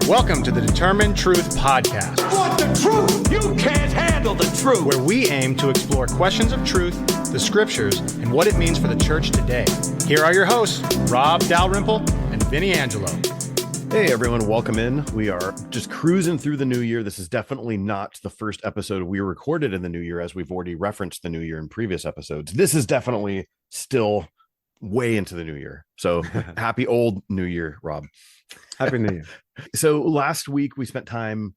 Welcome to the Determined Truth Podcast. Want the truth? You can't handle the truth. Where we aim to explore questions of truth, the scriptures, and what it means for the church today. Here are your hosts, Rob Dalrymple and Vinnie Angelo. Hey everyone, welcome in. We are just cruising through the new year. This is definitely not the first episode we recorded in the new year, as we've already referenced the new year in previous episodes. This is definitely still way into the new year. So happy old new year, Rob. Happy New Year. So last week we spent time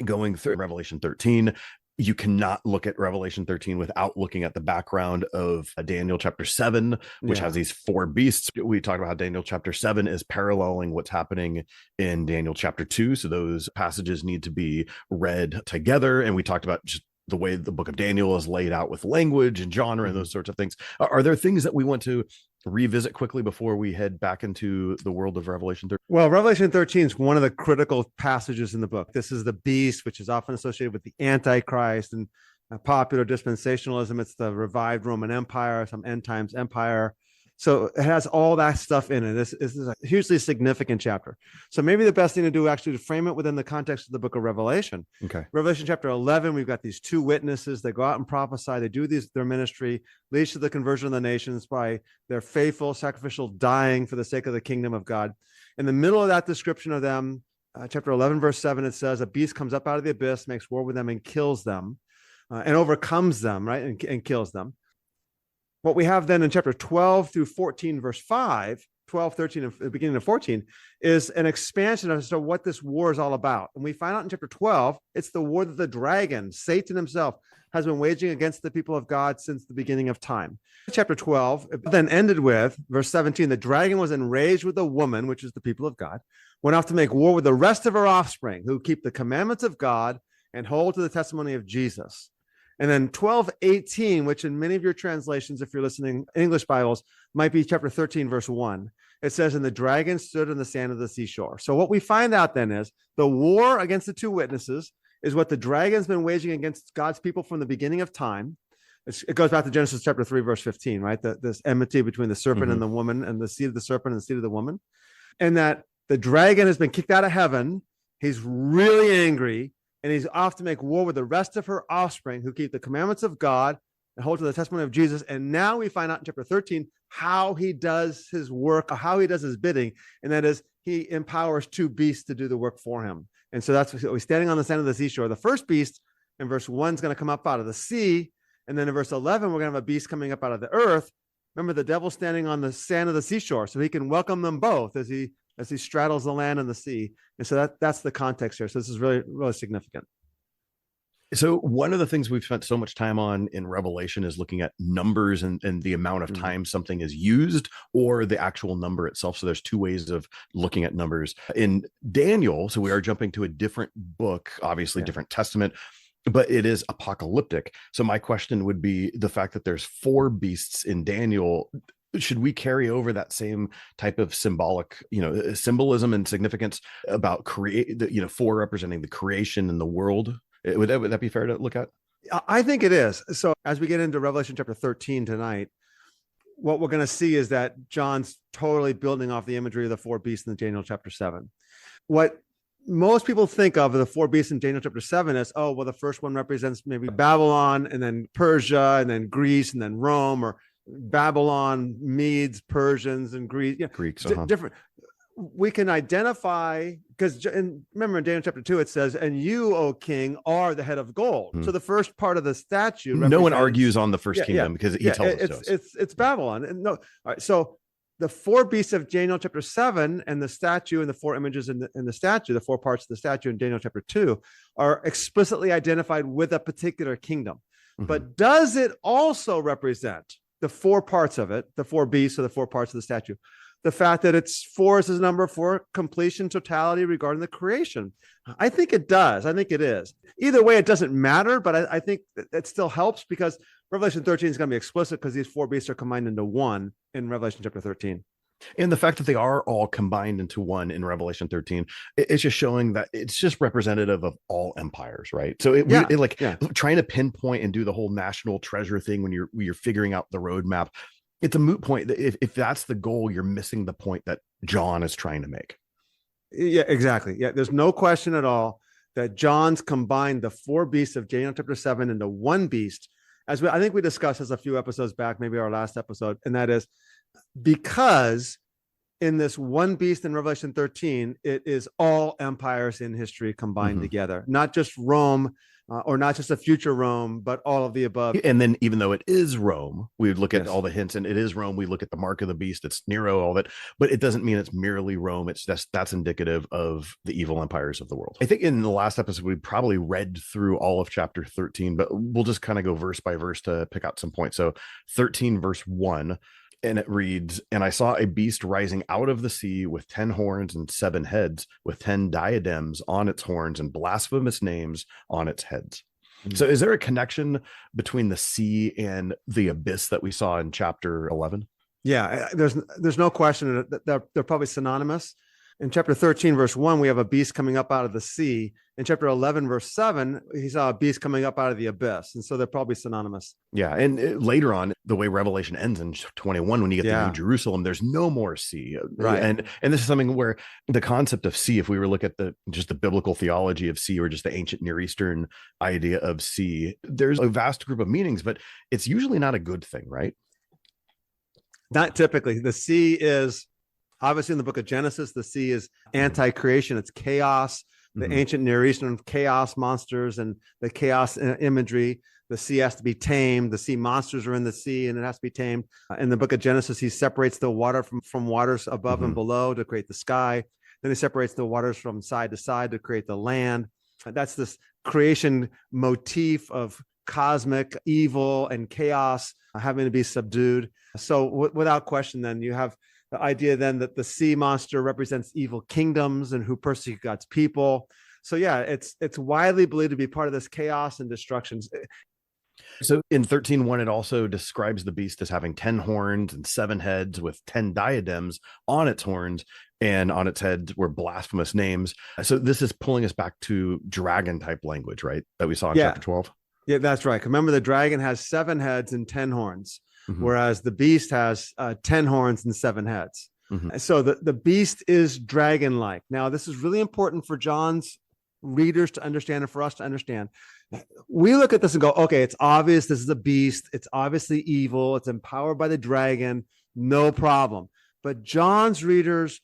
going through Revelation 13. You cannot look at Revelation 13 without looking at the background of Daniel chapter 7, which has these four beasts. We talked about how Daniel chapter 7 is paralleling what's happening in Daniel chapter 2. So those passages need to be read together. And we talked about just the way the book of Daniel is laid out with language and genre and those sorts of things. Are there things that we want to revisit quickly before we head back into the world of Revelation 13? Well, Revelation 13 is one of the critical passages in the book. This is the beast, which is often associated with the Antichrist and popular dispensationalism. It's the revived Roman Empire, some end times empire. So it has all that stuff in it. This is a hugely significant chapter. So maybe the best thing to do actually to frame it within the context of the book of Revelation. Okay. Revelation chapter 11, we've got these two witnesses. They go out and prophesy. They do their ministry, leads to the conversion of the nations by their faithful, sacrificial dying for the sake of the kingdom of God. In the middle of that description of them, chapter 11, verse 7, it says, a beast comes up out of the abyss, makes war with them and kills them and overcomes them, right? And kills them. What we have then in chapter 12 through 14, verse 5, 12, 13, and the beginning of 14, is an expansion as to what this war is all about. And we find out in chapter 12, it's the war that the dragon, Satan himself, has been waging against the people of God since the beginning of time. Chapter 12 then ended with, verse 17, the dragon was enraged with the woman, which is the people of God, went off to make war with the rest of her offspring, who keep the commandments of God and hold to the testimony of Jesus. And then 12:18, which in many of your translations, if you're listening, English Bibles, might be chapter 13, verse 1. It says, and the dragon stood in the sand of the seashore. So what we find out then is the war against the two witnesses is what the dragon's been waging against God's people from the beginning of time. It goes back to Genesis chapter 3, verse 15, right? This enmity between the serpent and the woman, and the seed of the serpent and the seed of the woman. And that the dragon has been kicked out of heaven. He's really angry. And he's off to make war with the rest of her offspring who keep the commandments of God and hold to the testimony of Jesus. And now we find out in chapter 13 how he does his work, or how he does his bidding. And that is, he empowers two beasts to do the work for him. And so that's what we're standing on the sand of the seashore. The first beast in verse 1 is going to come up out of the sea. And then in verse 11, we're going to have a beast coming up out of the earth. Remember, the devil's standing on the sand of the seashore, so he can welcome them both as he straddles the land and the sea. And so that's the context here. So this is really, really significant. So one of the things we've spent so much time on in Revelation is looking at numbers and the amount of time something is used, or the actual number itself. So there's two ways of looking at numbers. In Daniel, so we are jumping to a different book, obviously different testament, but it is apocalyptic. So my question would be the fact that there's four beasts in Daniel. Should we carry over that same type of symbolic, symbolism and significance about four representing the creation and the world? Would that be fair to look at? I think it is. So as we get into Revelation chapter 13 tonight, what we're going to see is that John's totally building off the imagery of the four beasts in Daniel chapter 7. What most people think of the four beasts in Daniel chapter 7 as, oh, well, the first one represents maybe Babylon, and then Persia, and then Greece, and then Rome, or Babylon, Medes, Persians, and Greeks. Different. We can identify, because remember in Daniel chapter 2, it says, and you, O king, are the head of gold. So the first part of the statue. No one argues on the first kingdom because he tells us. It's Babylon. And all right. So the four beasts of Daniel chapter 7 and the statue and the four images in the statue, the four parts of the statue in Daniel chapter 2, are explicitly identified with a particular kingdom. But does it also represent the four parts of it, the four beasts or the four parts of the statue? The fact that it's four is a number for completion, totality regarding the creation. I think it does. I think it is. Either way, it doesn't matter, but I think it still helps, because Revelation 13 is going to be explicit because these four beasts are combined into one in Revelation chapter 13. And the fact that they are all combined into one in Revelation 13, it's just showing that it's just representative of all empires, right? So trying to pinpoint and do the whole national treasure thing when you're figuring out the roadmap, it's a moot point. If that's the goal, you're missing the point that John is trying to make. Yeah, exactly. Yeah, there's no question at all that John's combined the four beasts of Daniel chapter 7 into one beast. I think we discussed this a few episodes back, maybe our last episode, and that is because in this one beast in Revelation 13, it is all empires in history combined together, not just Rome or not just a future Rome, but all of the above. And then even though it is Rome, we would look at all the hints, and it is Rome. We look at the mark of the beast, it's Nero, all that, but it doesn't mean it's merely Rome. That's indicative of the evil empires of the world. I think in the last episode, we probably read through all of chapter 13, but we'll just kind of go verse by verse to pick out some points. So 13 verse 1. And it reads, "And I saw a beast rising out of the sea with 10 horns and 7 heads, with 10 diadems on its horns and blasphemous names on its heads." So is there a connection between the sea and the abyss that we saw in chapter 11? Yeah, there's no question that they're probably synonymous. In chapter 13, verse 1, we have a beast coming up out of the sea. In chapter 11, verse 7, he saw a beast coming up out of the abyss. And so they're probably synonymous. Yeah. And later on, the way Revelation ends in 21, when you get to New Jerusalem, there's no more sea. Right. And this is something where the concept of sea, if we were to look at just the biblical theology of sea, or just the ancient Near Eastern idea of sea, there's a vast group of meanings, but it's usually not a good thing, right? Not typically. The sea is, obviously in the book of Genesis, the sea is anti-creation. It's chaos. The ancient Near Eastern chaos monsters and the chaos imagery. The sea has to be tamed. The sea monsters are in the sea and it has to be tamed. In the book of Genesis, he separates the water from waters above and below to create the sky. Then he separates the waters from side to side to create the land. That's this creation motif of cosmic evil and chaos having to be subdued. So without question, then you have the idea then that the sea monster represents evil kingdoms and who persecute God's people. So yeah, it's widely believed to be part of this chaos and destruction. So in 13:1, it also describes the beast as having 10 horns and 7 heads with 10 diadems on its horns, and on its heads were blasphemous names. So this is pulling us back to dragon type language, right? That we saw in chapter 12. Yeah, that's right. Remember, the dragon has 7 heads and 10 horns. Whereas the beast has 10 horns and 7 heads. So the beast is dragon-like. Now, this is really important for John's readers to understand and for us to understand. We look at this and go, okay, it's obvious this is a beast. It's obviously evil. It's empowered by the dragon. No problem. But John's readers,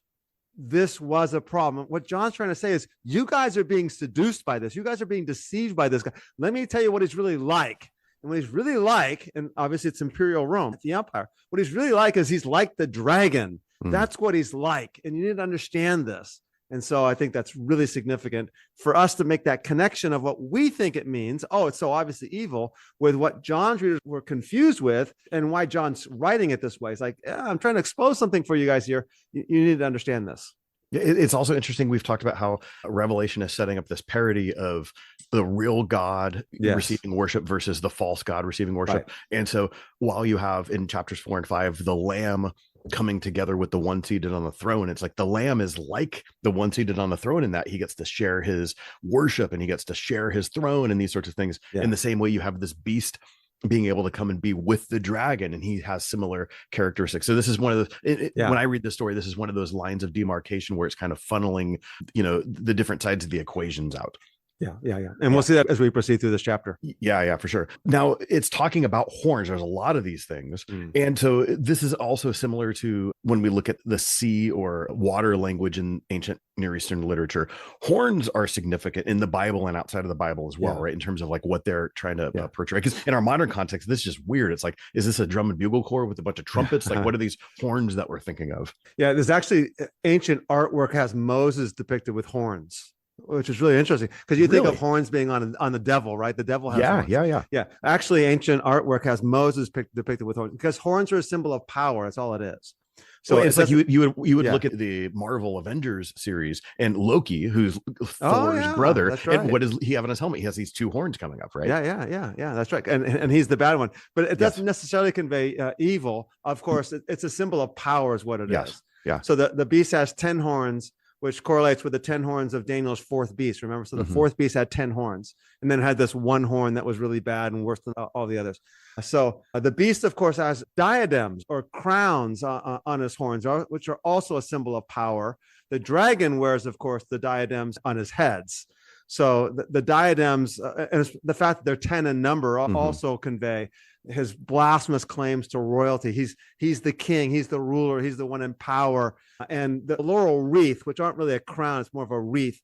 this was a problem. What John's trying to say is, you guys are being seduced by this. You guys are being deceived by this guy. Let me tell you what he's really like. And what he's really like, and obviously it's imperial Rome, the empire, what he's really like is he's like the dragon. That's what he's like. And you need to understand this. And so I think that's really significant for us to make that connection of what we think it means. Oh, it's so obviously evil, with what John's readers were confused with and why John's writing it this way. It's like, I'm trying to expose something for you guys here. You need to understand this. It's also interesting. We've talked about how Revelation is setting up this parody of the real God receiving worship versus the false God receiving worship. Right. And so while you have in chapters 4 and 5, the Lamb coming together with the one seated on the throne, it's like the Lamb is like the one seated on the throne in that he gets to share his worship and he gets to share his throne and these sorts of things. In the same way, you have this beast being able to come and be with the dragon, and he has similar characteristics. So this is one of the when I read the story, this is one of those lines of demarcation where it's kind of funneling, the different sides of the equations out. And we'll see that as we proceed through this chapter. Yeah, for sure. Now it's talking about horns. There's a lot of these things. And so this is also similar to when we look at the sea or water language in ancient Near Eastern literature. Horns are significant in the Bible and outside of the Bible as well, right? In terms of like what they're trying to portray. Because in our modern context, this is just weird. It's like, is this a drum and bugle corps with a bunch of trumpets? Like, what are these horns that we're thinking of? Yeah, there's actually ancient artwork has Moses depicted with horns, which is really interesting because you think of horns being on the devil, right? The devil has horns. Yeah. Actually, ancient artwork has Moses depicted with horns because horns are a symbol of power. That's all it is. So it's like you would look at the Marvel Avengers series and Loki, who's Thor's brother. Right. And what does he have on his helmet? He has these 2 horns coming up, right? Yeah. That's right. And he's the bad one, but it doesn't necessarily convey evil. Of course, it's a symbol of power, is what it is. Yeah. So the beast has 10 horns, which correlates with the 10 horns of Daniel's fourth beast. Remember, so the Mhm. fourth beast had 10 horns, and then it had this one horn that was really bad and worse than all the others. So the beast, of course, has diadems or crowns on his horns, which are also a symbol of power. The dragon wears, of course, the diadems on his heads. So the diadems and the fact that they're 10 in number also convey his blasphemous claims to royalty. He's the king, he's the ruler, he's the one in power. And the laurel wreath, which aren't really a crown, it's more of a wreath,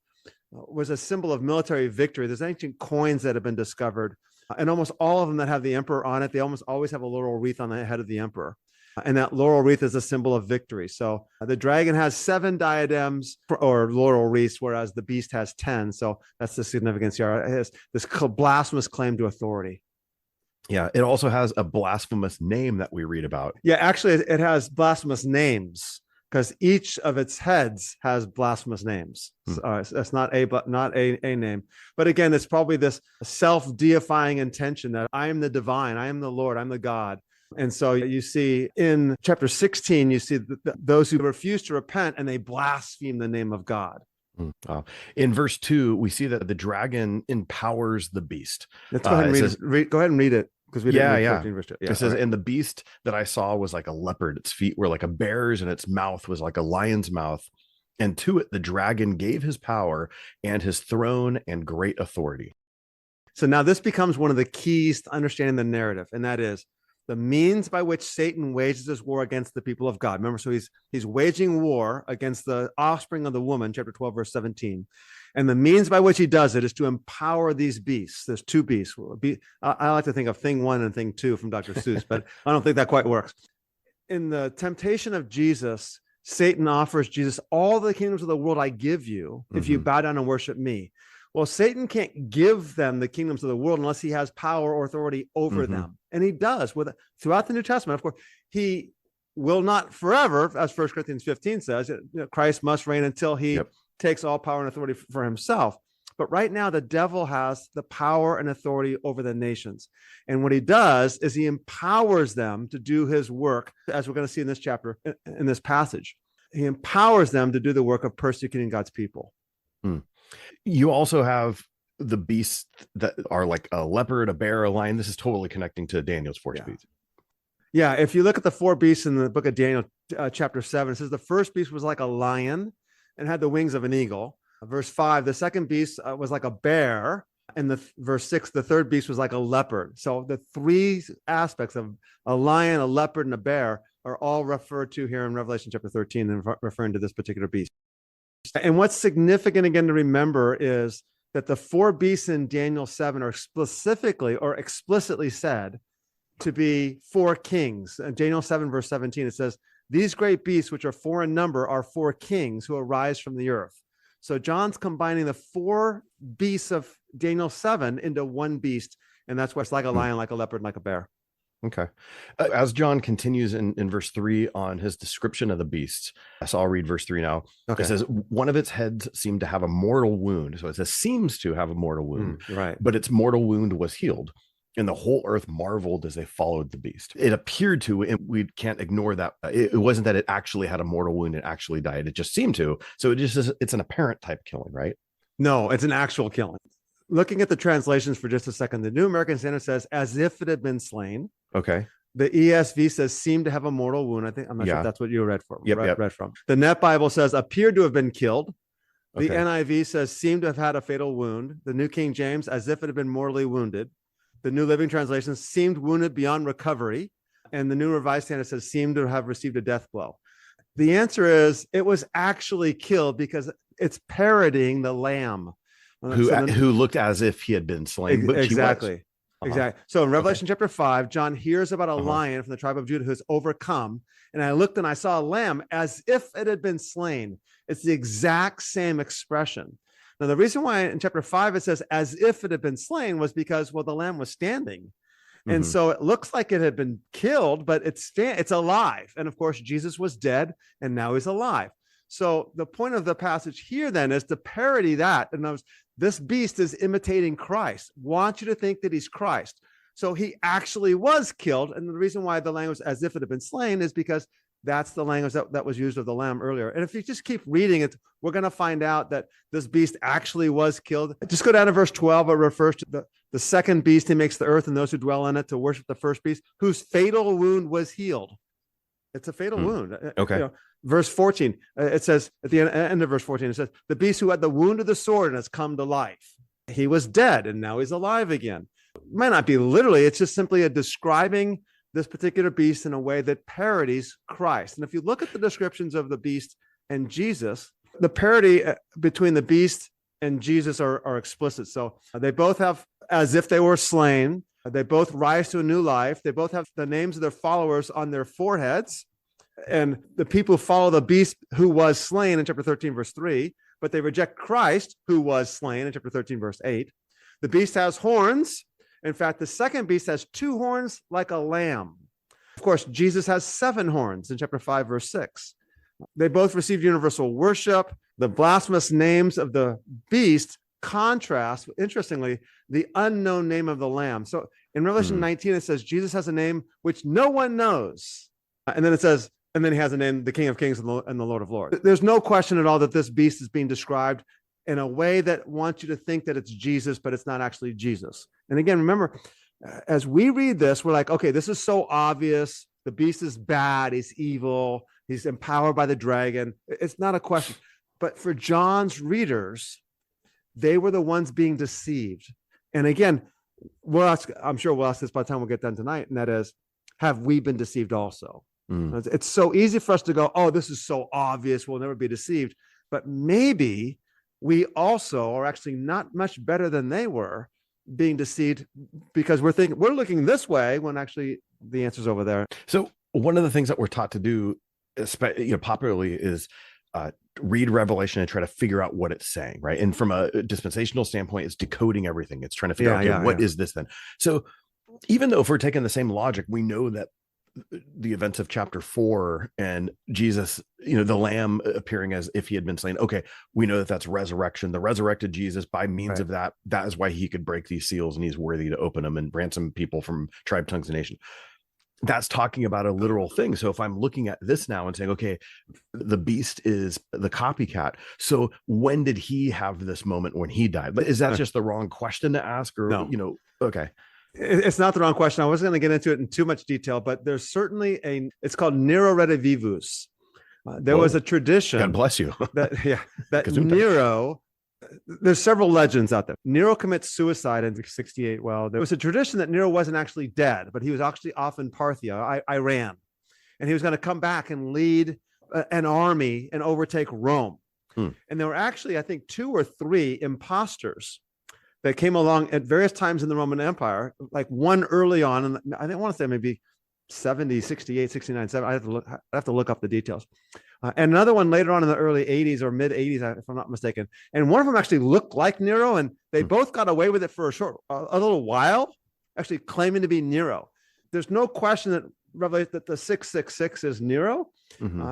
was a symbol of military victory. There's ancient coins that have been discovered, and almost all of them that have the emperor on it, they almost always have a laurel wreath on the head of the emperor. And that laurel wreath is a symbol of victory. So the dragon has 7 diadems or laurel wreaths, whereas the beast has 10. So that's the significance here. It has this blasphemous claim to authority. Yeah, it also has a blasphemous name that we read about. Yeah, actually, it has blasphemous names because each of its heads has blasphemous names. That's not a name. But again, it's probably this self-deifying intention that I am the divine, I am the Lord, I'm the God. And so you see in chapter 16, you see those who refuse to repent and they blaspheme the name of God. In verse 2, we see that the dragon empowers the beast. Let's go ahead and go ahead and read it. Because we didn't read 14, verse 2. It says, and the beast that I saw was like a leopard. Its feet were like a bear's, and its mouth was like a lion's mouth. And to it, the dragon gave his power and his throne and great authority. So now this becomes one of the keys to understanding the narrative, and that is the means by which Satan wages his war against the people of God. Remember, so he's waging war against the offspring of the woman, chapter 12, verse 17. And the means by which he does it is to empower these beasts. There's 2 beasts. I like to think of thing 1 and thing 2 from Dr. Seuss, but I don't think that quite works. In the temptation of Jesus, Satan offers Jesus, all the kingdoms of the world I give you if you bow down and worship me. Well, Satan can't give them the kingdoms of the world unless he has power or authority over them. And he does throughout the New Testament. Of course, he will not forever, as 1 Corinthians 15 says, Christ must reign until he takes all power and authority for himself. But right now, the devil has the power and authority over the nations. And what he does is he empowers them to do his work, as we're going to see in this chapter, in this passage. He empowers them to do the work of persecuting God's people. You also have the beasts that are like a leopard, a bear, a lion. This is totally connecting to Daniel's 4 beasts. Yeah, if you look at the 4 beasts in the book of Daniel, chapter 7, it says the first beast was like a lion and had the wings of an eagle. Verse 5, the second beast was like a bear. And verse 6, the third beast was like a leopard. So the 3 aspects of a lion, a leopard, and a bear are all referred to here in Revelation chapter 13 and referring to this particular beast. And what's significant again to remember is that the 4 beasts in Daniel 7 are specifically or explicitly said to be 4 kings. In Daniel 7, verse 17, it says, these great beasts, which are 4 in number, are 4 kings who arise from the earth. So John's combining the 4 beasts of Daniel 7 into 1 beast. And that's why it's like a lion, like a leopard, like a bear. Okay. As John continues in verse 3 on his description of the beasts, so I'll read verse 3 now. Okay. It says, one of its heads seemed to have a mortal wound. So it says, seems to have a mortal wound, right? But its mortal wound was healed. And the whole earth marveled as they followed the beast. It appeared to, and we can't ignore that. It wasn't that it actually had a mortal wound and actually died. It just seemed to. So it's an apparent type killing, right? No, it's an actual killing. Looking at the translations for just a second, the New American Standard says, as if it had been slain. Okay. The ESV says, seemed to have a mortal wound. I'm not sure if that's what you read from. Read from. The Net Bible says, appeared to have been killed. The NIV says, seemed to have had a fatal wound. The New King James, as if it had been mortally wounded. The New Living Translation, seemed wounded beyond recovery. And the New Revised Standard says, seemed to have received a death blow. The answer is, it was actually killed because it's parodying the lamb. Who looked as if he had been slain. But exactly. Exactly. So in Revelation chapter 5, John hears about a lion from the tribe of Judah who's overcome. And I looked and I saw a lamb as if it had been slain. It's the exact same expression. Now, the reason why in chapter 5 it says as if it had been slain was because, well, the lamb was standing. And so it looks like it had been killed, but it's alive. And of course, Jesus was dead and now he's alive. So the point of the passage here then is to parody that. And this beast is imitating Christ. Want you to think that he's Christ. So he actually was killed. And the reason why the language as if it had been slain is because That's the language that was used of the lamb earlier. And if you just keep reading it, we're going to find out that this beast actually was killed. Just go down to verse 12. It refers to the second beast. He makes the earth and those who dwell in it to worship the first beast, whose fatal wound was healed. It's a fatal wound. Okay. Verse 14, it says at the end of verse 14, it says, the beast who had the wound of the sword and has come to life. He was dead and now he's alive again. It might not be literally, it's just simply a describing this particular beast in a way that parodies Christ. And if you look at the descriptions of the beast and Jesus, the parody between the beast and Jesus are explicit. So they both have as if they were slain. They both rise to a new life. They both have the names of their followers on their foreheads. And the people follow the beast who was slain in chapter 13, verse 3, but they reject Christ who was slain in chapter 13, verse 8. The beast has horns. In fact, the second beast has 2 horns like a lamb. Of course, Jesus has 7 horns in chapter 5, verse 6. They both received universal worship. The blasphemous names of the beast contrast, interestingly, the unknown name of the lamb. So in Revelation 19, it says Jesus has a name which no one knows. And then it says, and then he has a name, the King of Kings and the Lord of Lords. There's no question at all that this beast is being described in a way that wants you to think that it's Jesus, but it's not actually Jesus. And again, remember, as we read this, we're like, okay, this is so obvious. The beast is bad. He's evil. He's empowered by the dragon. It's not a question. But for John's readers, they were the ones being deceived. And again, I'm sure we'll ask this by the time we get done tonight, and that is, have we been deceived also? It's so easy for us to go, oh, this is so obvious, we'll never be deceived. But maybe we also are actually not much better than they were being deceived, because we're looking this way when actually the answer's over there. So one of the things that we're taught to do, popularly, is read Revelation and try to figure out what it's saying, right? And from a dispensational standpoint, it's decoding everything. It's trying to figure out, what is this then? So even though if we're taking the same logic, we know that the events of chapter 4 and Jesus, the lamb appearing as if he had been slain. Okay, we know that that's resurrection. The resurrected Jesus, by means of that is why he could break these seals and he's worthy to open them and ransom people from tribe, tongues, and nation. That's talking about a literal thing. So if I'm looking at this now and saying, okay, the beast is the copycat. So when did he have this moment when he died? But is that just the wrong question to ask? Or, no. Okay. It's not the wrong question. I wasn't going to get into it in too much detail, but there's certainly it's called Nero Redivivus. There was a tradition. God bless you. that Nero, there's several legends out there. Nero commits suicide in 68. Well, there was a tradition that Nero wasn't actually dead, but he was actually off in Parthia, Iran. And he was going to come back and lead an army and overtake Rome. And there were actually, I think, 2 or 3 imposters that came along at various times in the Roman Empire, like one early on, and I want to say maybe 70, 68, 69, 70. I have to look up the details. And another one later on in the early 80s or mid 80s, if I'm not mistaken. And one of them actually looked like Nero, and they both got away with it for a little while, actually claiming to be Nero. There's no question that the 666 is Nero.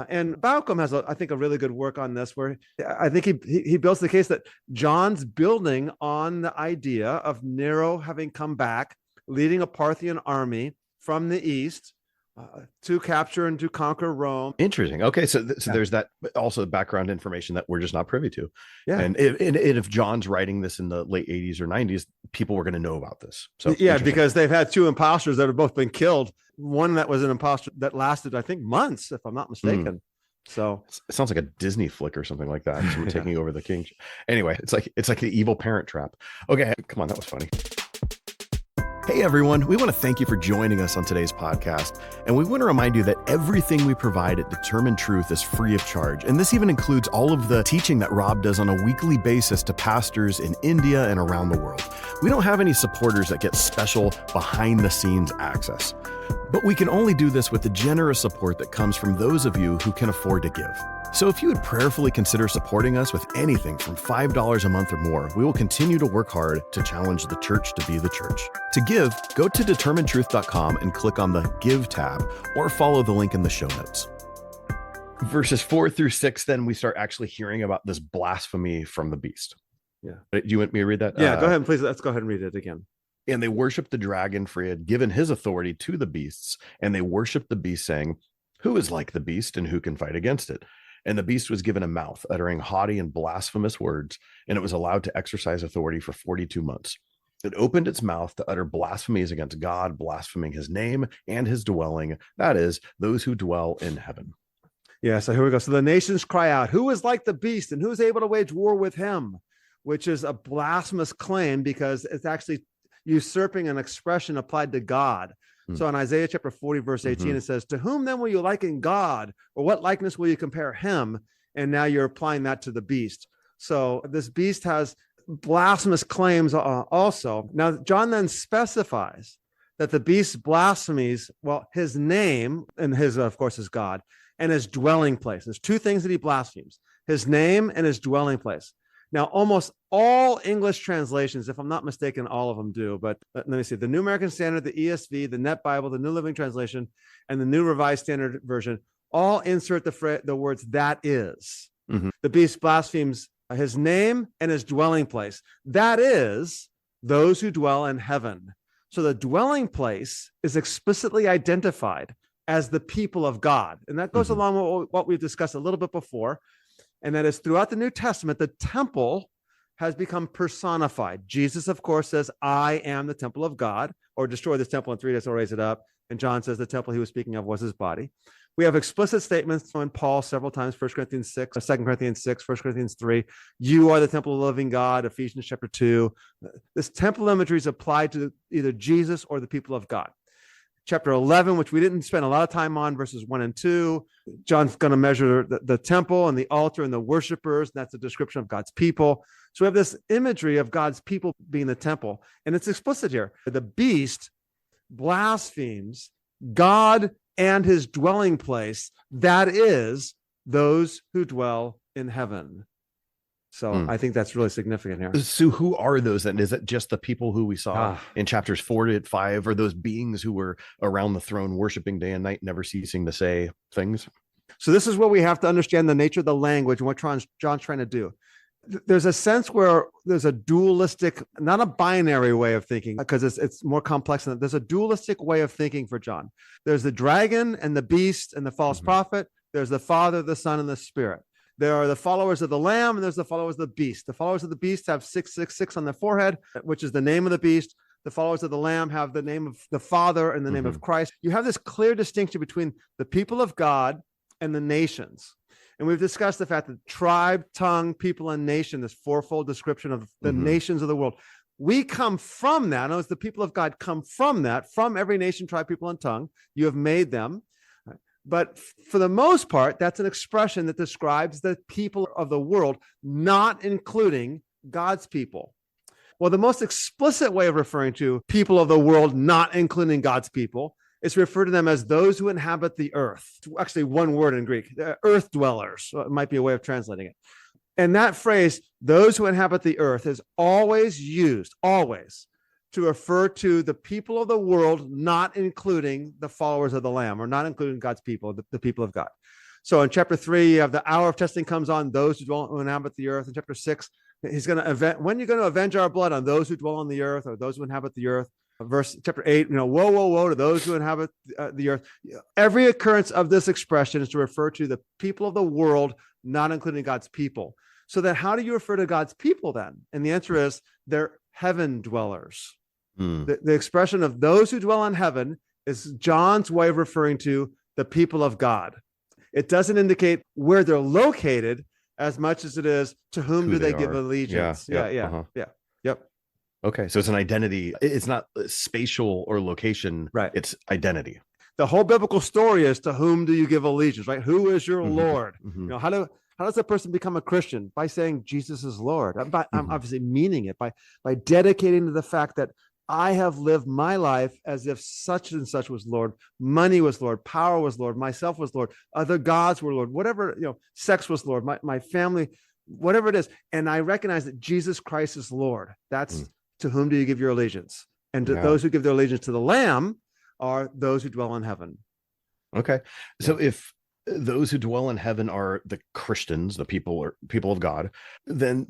And Bauckham has, I think, a really good work on this, where I think he builds the case that John's building on the idea of Nero having come back, leading a Parthian army from the east to capture and to conquer Rome. Interesting. Okay, so there's that also background information that we're just not privy to. Yeah, and if John's writing this in the late 80s or 90s, people were going to know about this. So because they've had 2 imposters that have both been killed. One that was an imposter that lasted, I think, months, if I'm not mistaken. So it sounds like a Disney flick or something like that. Someone taking over the king. Anyway, it's like the evil parent trap. Okay, come on, that was funny. Hey everyone, we want to thank you for joining us on today's podcast. And we want to remind you that everything we provide at Determined Truth is free of charge. And this even includes all of the teaching that Rob does on a weekly basis to pastors in India and around the world. We don't have any supporters that get special behind the scenes access. But we can only do this with the generous support that comes from those of you who can afford to give. So if you would prayerfully consider supporting us with anything from $5 a month or more, we will continue to work hard to challenge the church to be the church. To give, go to determinedtruth.com and click on the Give tab, or follow the link in the show notes. Verses 4 through 6, then we start actually hearing about this blasphemy from the beast. Yeah. Do you want me to read that? Yeah, go ahead, please. Let's go ahead and read it again. And they worshiped the dragon, for he had given his authority to the beasts, and they worshiped the beast, saying, Who is like the beast, and who can fight against it? And the beast was given a mouth, uttering haughty and blasphemous words, and it was allowed to exercise authority for 42 months. It opened its mouth to utter blasphemies against God, blaspheming his name and his dwelling, that is, those who dwell in heaven. Yeah, so here we go. So the nations cry out, who is like the beast, and who is able to wage war with him? Which is a blasphemous claim because it's actually usurping an expression applied to God. So in Isaiah chapter 40, verse 18, it says, to whom then will you liken God, or what likeness will you compare him? And now you're applying that to the beast. So this beast has blasphemous claims also. Now, John then specifies that the beast's blasphemies, well, his name, and his, of course, is God, and his dwelling place. There's two things that he blasphemes, his name and his dwelling place. Now, almost all English translations, if I'm not mistaken, all of them do, but let me see, the New American Standard, the ESV, the Net Bible, the New Living Translation, and the New Revised Standard Version all insert the words, that is. The beast blasphemes his name and his dwelling place. That is, those who dwell in heaven. So the dwelling place is explicitly identified as the people of God. And that goes along with what we've discussed a little bit before. And that is throughout the New Testament, the temple has become personified. Jesus, of course, says, I am the temple of God, or destroy this temple in 3 days, I'll raise it up. And John says the temple he was speaking of was his body. We have explicit statements from Paul several times, 1 Corinthians 6, 2 Corinthians 6, 1 Corinthians 3. You are the temple of the living God, Ephesians chapter 2. This temple imagery is applied to either Jesus or the people of God. Chapter 11, which we didn't spend a lot of time on, verses 1 and 2. John's going to measure the temple and the altar and the worshipers. And that's a description of God's people. So we have this imagery of God's people being the temple. And it's explicit here. The beast blasphemes God and his dwelling place. That is, those who dwell in heaven. So I think that's really significant here. So who are those then? Is it just the people who we saw in chapters 4 to 5, or those beings who were around the throne worshiping day and night, never ceasing to say things? So this is where we have to understand the nature of the language and what John's trying to do. There's a sense where there's a dualistic, not a binary way of thinking, because it's more complex than that. There's a dualistic way of thinking for John. There's the dragon and the beast and the false prophet. There's the Father, the Son, and the Spirit. There are the followers of the Lamb, and there's the followers of the beast. The followers of the beast have 666 on their forehead, which is the name of the beast. The followers of the Lamb have the name of the Father and the name of Christ. You have this clear distinction between the people of God and the nations. And we've discussed the fact that tribe, tongue, people, and nation, this fourfold description of the nations of the world. We come from that. As the people of God come from that, from every nation, tribe, people, and tongue. You have made them. But for the most part, that's an expression that describes the people of the world, not including God's people. Well, the most explicit way of referring to people of the world, not including God's people, is refer to them as those who inhabit the earth. Actually, one word in Greek, earth dwellers. So it might be a way of translating it. And that phrase, those who inhabit the earth, is always used, always, to refer to the people of the world, not including the followers of the Lamb, or not including God's people, the people of God. So in chapter 3, you have the hour of testing comes on those who inhabit the earth. In chapter 6, he's going to when you're going to avenge our blood on those who dwell on the earth, or those who inhabit the earth. Chapter 8, woe, woe, woe to those who inhabit the earth. Every occurrence of this expression is to refer to the people of the world, not including God's people. So then how do you refer to God's people then? And the answer is they're heaven dwellers. The expression of those who dwell in heaven is John's way of referring to the people of God. It doesn't indicate where they're located as much as it is to whom do they give allegiance. Yep. Okay, so it's an identity. It's not spatial or location. Right. It's identity. The whole biblical story is to whom do you give allegiance, right? Who is your Lord? How does a person become a Christian? By saying Jesus is Lord. I'm obviously meaning it by dedicating to the fact that I have lived my life as if such and such was Lord. Money was Lord. Power was Lord. Myself was Lord. Other gods were Lord. Whatever, sex was Lord. My family, whatever it is. And I recognize that Jesus Christ is Lord. That's to whom do you give your allegiance? And to those who give their allegiance to the Lamb are those who dwell in heaven. Okay. So if those who dwell in heaven are the Christians, the people of God, then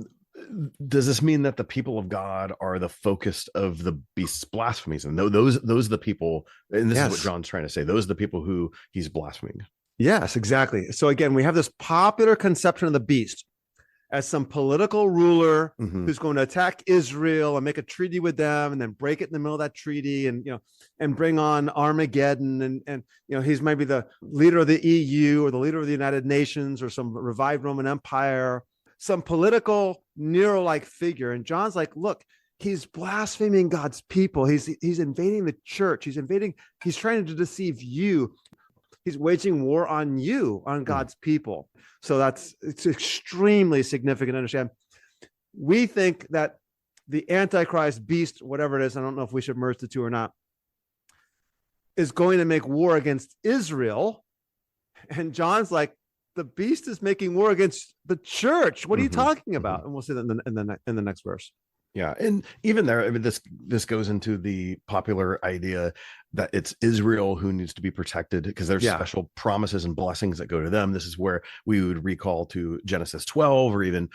does this mean that the people of God are the focus of the beast's blasphemies? And those are the people, and this is what John's trying to say. Those are the people who he's blaspheming. Yes, exactly. So again, we have this popular conception of the beast as some political ruler who's going to attack Israel and make a treaty with them and then break it in the middle of that treaty and, and bring on Armageddon. And he's maybe the leader of the EU or the leader of the United Nations or some revived Roman Empire, some political Nero-like figure. And John's like, look, he's blaspheming God's people. He's invading the church. He's trying to deceive you. He's waging war on you, on God's people. So it's extremely significant to understand. We think that the Antichrist beast, whatever it is, I don't know if we should merge the two or not, is going to make war against Israel. And John's like, the beast is making war against the church. What are you talking about? And we'll see that in the next verse. Yeah. And even there, I mean, this goes into the popular idea that it's Israel who needs to be protected because there's special promises and blessings that go to them. This is where we would recall to Genesis 12, or even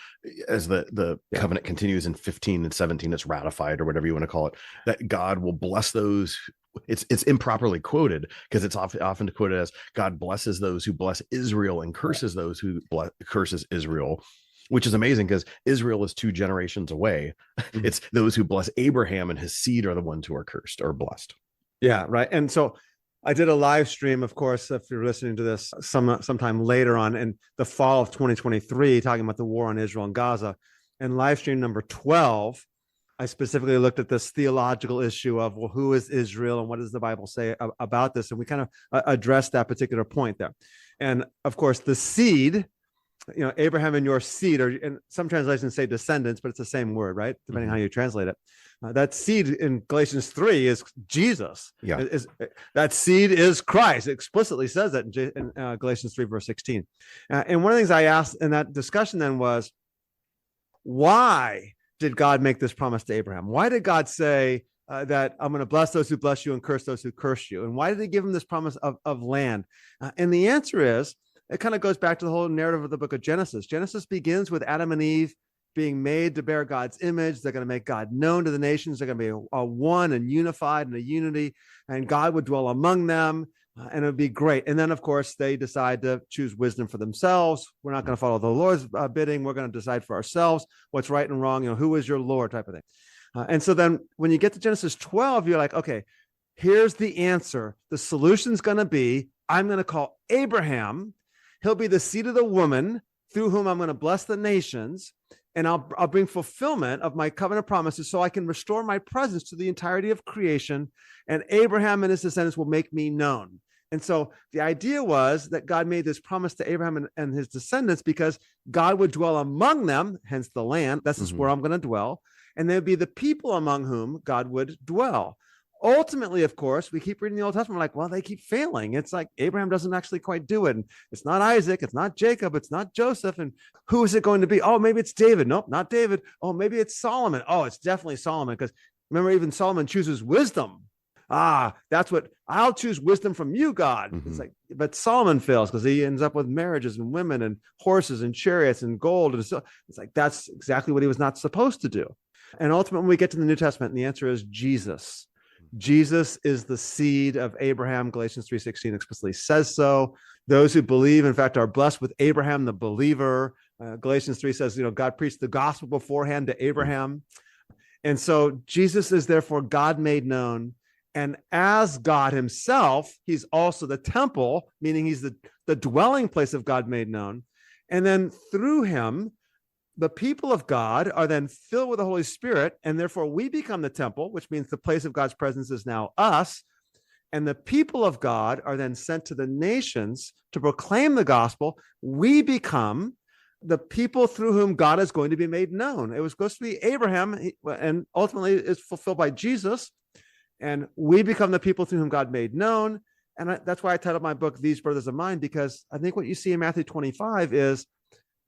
as the covenant continues in 15 and 17, it's ratified or whatever you want to call it, that God will bless those. It's improperly quoted because it's often quoted as God blesses those who bless Israel and curses those who curses Israel. Which is amazing because Israel is 2 generations away. It's those who bless Abraham and his seed are the ones who are cursed or blessed. Yeah, right. And so I did a live stream, of course, if you're listening to this sometime later on in the fall of 2023, talking about the war on Israel and Gaza. And live stream number 12, I specifically looked at this theological issue of, well, who is Israel and what does the Bible say about this? And we kind of addressed that particular point there. And of course, the seed, Abraham and your seed, or and some translations say descendants, but it's the same word, right? Depending on how you translate it. That seed in Galatians 3 is Jesus. Yeah. That seed is Christ. It explicitly says that in Galatians 3, verse 16. And one of the things I asked in that discussion then was, why did God make this promise to Abraham? Why did God say that I'm going to bless those who bless you and curse those who curse you? And why did he give him this promise of land? And the answer is, it kind of goes back to the whole narrative of the book of Genesis. Genesis begins with Adam and Eve being made to bear God's image. They're going to make God known to the nations. They're going to be a one and unified in a unity, and God would dwell among them, and it would be great. And then, of course, they decide to choose wisdom for themselves. We're not going to follow the Lord's bidding. We're going to decide for ourselves what's right and wrong. Who is your Lord type of thing. And so then when you get to Genesis 12, you're like, okay, here's the answer. The solution's going to be, I'm going to call Abraham. He'll be the seed of the woman through whom I'm going to bless the nations, and I'll bring fulfillment of my covenant promises so I can restore my presence to the entirety of creation, and Abraham and his descendants will make me known. And so the idea was that God made this promise to Abraham and his descendants because God would dwell among them, hence the land. This is where I'm going to dwell. And there'd be the people among whom God would dwell. Ultimately, of course, we keep reading the Old Testament, like, well, they keep failing. It's like Abraham doesn't actually quite do it. And it's not Isaac. It's not Jacob. It's not Joseph. And who is it going to be? Oh, maybe it's David. Nope, not David. Oh, maybe it's Solomon. Oh, it's definitely Solomon. Because remember, even Solomon chooses wisdom. That's what I'll choose wisdom from you, God. It's like, but Solomon fails because he ends up with marriages and women and horses and chariots and gold. And so it's like, that's exactly what he was not supposed to do. And ultimately, we get to the New Testament, and the answer is Jesus. Jesus is the seed of Abraham. Galatians 3:16 explicitly says so. Those who believe, in fact, are blessed with Abraham, the believer. Galatians 3 says, God preached the gospel beforehand to Abraham. And so Jesus is therefore God made known. And as God himself, he's also the temple, meaning he's the dwelling place of God made known. And then through him, the people of God are then filled with the Holy Spirit, and therefore we become the temple, which means the place of God's presence is now us. And the people of God are then sent to the nations to proclaim the gospel. We become the people through whom God is going to be made known. It was supposed to be Abraham, and ultimately it's fulfilled by Jesus. And we become the people through whom God made known. And that's why I titled my book, These Brothers of Mine, because I think what you see in Matthew 25 is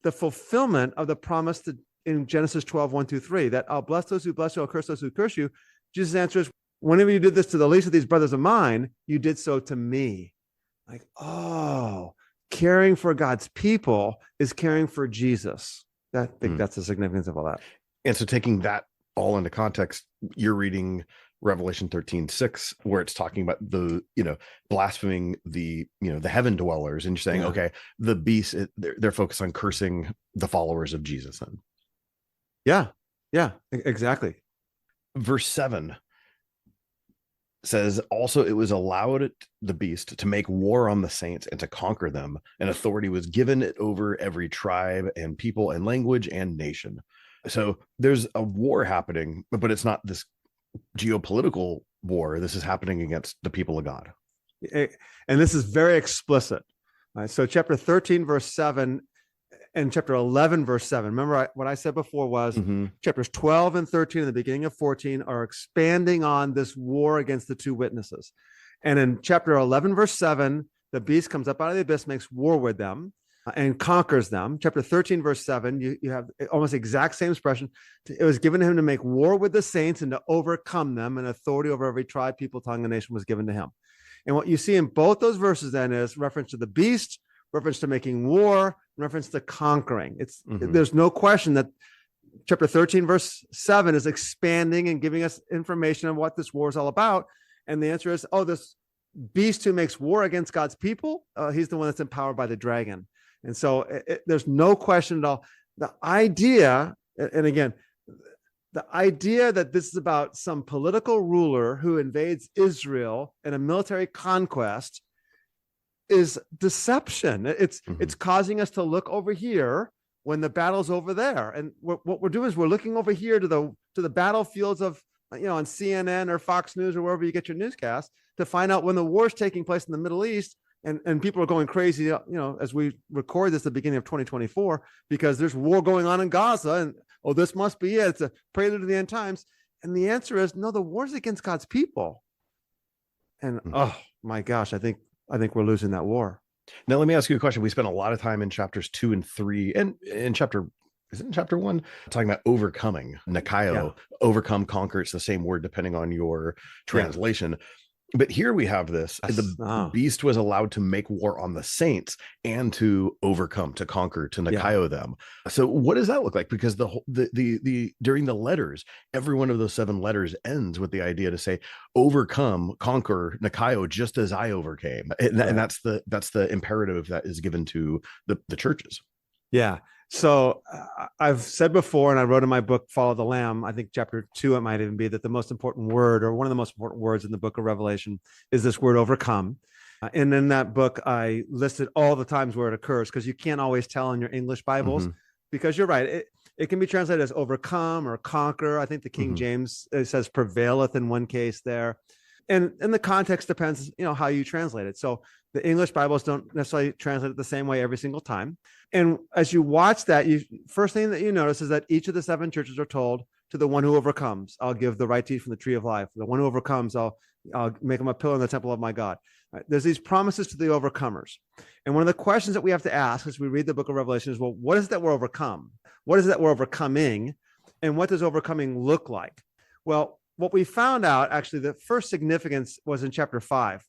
the fulfillment of the promise in Genesis 12, 1-3, that I'll bless those who bless you, I'll curse those who curse you. Jesus' answer is, whenever you did this to the least of these brothers of mine, you did so to me. Like, oh, caring for God's people is caring for Jesus. I think that's the significance of all that. And so taking that all into context, you're reading Revelation 13:6, where it's talking about the, blaspheming the, the heaven dwellers, and you're saying, okay, the beast, they're focused on cursing the followers of Jesus then. Yeah, exactly. Verse 7 says, also it was allowed the beast to make war on the saints and to conquer them, and authority was given it over every tribe and people and language and nation. So there's a war happening, but it's not this geopolitical war. This is happening against the people of God. And this is very explicit. So chapter 13, verse 7 and chapter 11, verse 7. Remember what I said before was chapters 12 and 13 and the beginning of 14 are expanding on this war against the two witnesses. And in chapter 11, verse 7, the beast comes up out of the abyss, makes war with them and conquers them. Chapter 13, verse 7, you have almost the exact same expression. It was given to him to make war with the saints and to overcome them, and authority over every tribe, people, tongue, and nation was given to him. And what you see in both those verses then is reference to the beast, reference to making war, reference to conquering. There's no question that chapter 13, verse 7 is expanding and giving us information on what this war is all about. And the answer is, this beast who makes war against God's people, he's the one that's empowered by the dragon. And so there's no question at all. The idea, and again, the idea that this is about some political ruler who invades Israel in a military conquest is deception. It's causing us to look over here when the battle's over there. And what we're doing is we're looking over here to the battlefields of, on CNN or Fox News or wherever you get your newscast to find out when the war's taking place in the Middle East. And people are going crazy, as we record this at the beginning of 2024, because there's war going on in Gaza, and this must be it. It's a prelude to the end times. And the answer is no, the war's against God's people. And oh my gosh, I think we're losing that war. Now let me ask you a question. We spent a lot of time in chapters 2 and 3, and in chapter 1, talking about overcoming, Nikao, overcome, conquer. It's the same word depending on your translation. But here we have this. The beast was allowed to make war on the saints and to overcome, to conquer, to Nikao them. So what does that look like? Because the during the letters, every one of those 7 letters ends with the idea to say, overcome, conquer, Nikao, just as I overcame. And that's the imperative that is given to the churches. Yeah. So I've said before, and I wrote in my book, Follow the Lamb, I think chapter 2, it might even be, that the most important word, or one of the most important words in the book of Revelation, is this word overcome. And in that book, I listed all the times where it occurs, because you can't always tell in your English Bibles, because you're right. It can be translated as overcome or conquer. I think the King James, it says prevaileth in one case there. And the context depends, how you translate it. So the English Bibles don't necessarily translate it the same way every single time. And as you watch that, first thing that you notice is that each of the 7 churches are told, to the one who overcomes, I'll give the right to eat from the tree of life. The one who overcomes, I'll make him a pillar in the temple of my God. Right? There's these promises to the overcomers. And one of the questions that we have to ask as we read the book of Revelation is, well, what is it that we're overcome? What is it that we're overcoming? And what does overcoming look like? Well, what we found out, actually, the first significance was in chapter 5,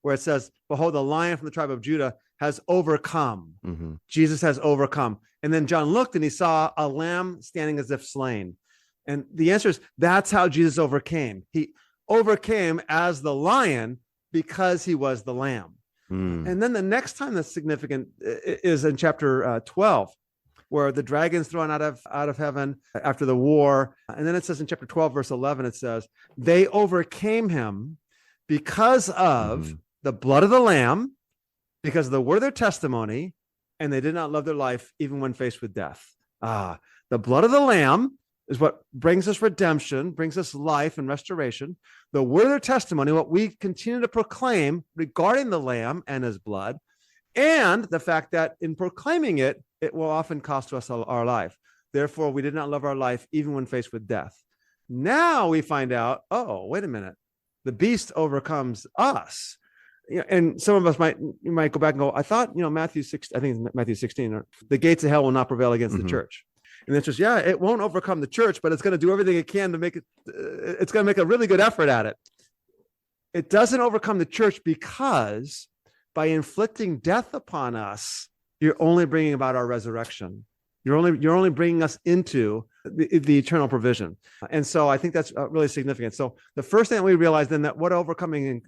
where it says, behold, the Lion from the tribe of Judah has overcome. Jesus has overcome. And then John looked and he saw a lamb standing as if slain. And the answer is, that's how Jesus overcame. He overcame as the lion because he was the lamb. And then the next time that's significant is in chapter 12, where the dragon's thrown out of heaven after the war. And then it says in chapter 12, verse 11, it says, they overcame him because of the blood of the lamb, because of the word of their testimony, and they did not love their life even when faced with death. The blood of the lamb is what brings us redemption, brings us life and restoration. The word of their testimony, what we continue to proclaim regarding the lamb and his blood, and the fact that in proclaiming it, it will often cost us our life. Therefore, we did not love our life even when faced with death. Now we find out, wait a minute, the beast overcomes us. And some of us might go back and go, I thought, Matthew 6, I think it's Matthew 16, or the gates of hell will not prevail against the church. And it's just, it won't overcome the church, but it's going to do everything it can to make it, it's going to make a really good effort at it. It doesn't overcome the church because by inflicting death upon us, you're only bringing about our resurrection. You're only bringing us into the eternal provision. And so I think that's really significant. So the first thing that we realize then that what overcoming